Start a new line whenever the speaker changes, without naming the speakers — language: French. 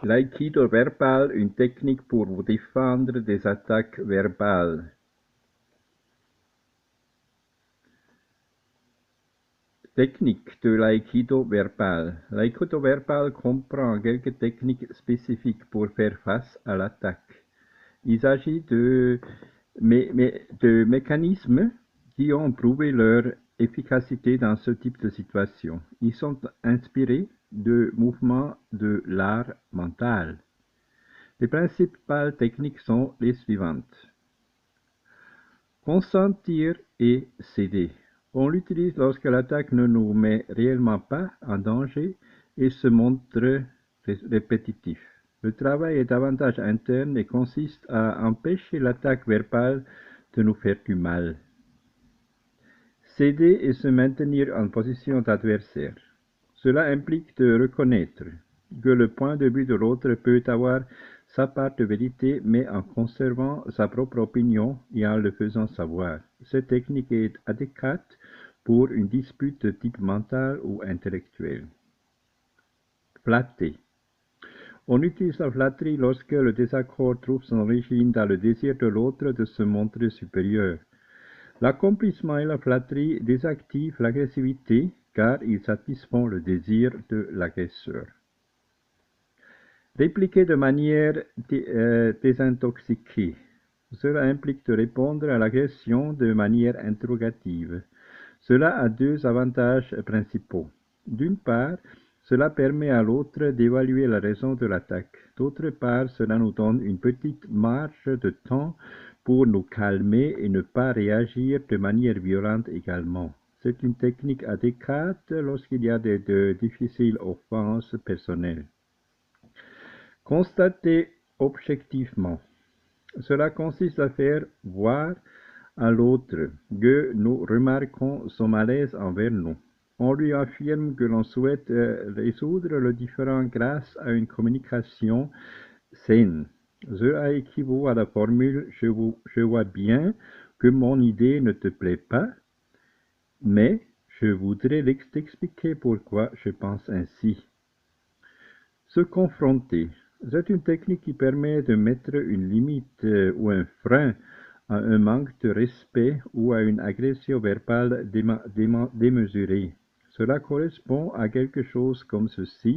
L'aïkido verbal, une technique pour vous défendre des attaques verbales. Technique de l'aïkido verbal. L'aïkido verbal comprend quelques techniques spécifiques pour faire face à l'attaque. Il s'agit de mécanismes qui ont prouvé leur efficacité dans ce type de situation. Ils sont inspirés de mouvements de l'art mental. Les principales techniques sont les suivantes. Consentir et céder. On l'utilise lorsque l'attaque ne nous met réellement pas en danger et se montre répétitif. Le travail est davantage interne et consiste à empêcher l'attaque verbale de nous faire du mal. Céder et se maintenir en position d'adversaire. Cela implique de reconnaître que le point de vue de l'autre peut avoir sa part de vérité, mais en conservant sa propre opinion et en le faisant savoir. Cette technique est adéquate pour une dispute de type mental ou intellectuel. Flatter. On utilise la flatterie lorsque le désaccord trouve son origine dans le désir de l'autre de se montrer supérieur. L'accomplissement et la flatterie désactivent l'agressivité car ils satisfont le désir de l'agresseur. Répliquer de manière désintoxiquée. Cela implique de répondre à l'agression de manière interrogative. Cela a deux avantages principaux. D'une part, cela permet à l'autre d'évaluer la raison de l'attaque. D'autre part, cela nous donne une petite marge de temps pour nous calmer et ne pas réagir de manière violente également. C'est une technique adéquate lorsqu'il y a de difficiles offenses personnelles. Constater objectivement. Cela consiste à faire voir à l'autre que nous remarquons son malaise envers nous. On lui affirme que l'on souhaite résoudre le différend grâce à une communication saine. Cela équivaut à la formule « je vois bien que mon idée ne te plaît pas, mais je voudrais t'expliquer pourquoi je pense ainsi ». Se confronter. C'est une technique qui permet de mettre une limite ou un frein à un manque de respect ou à une agression verbale démesurée. Cela correspond à quelque chose comme ceci.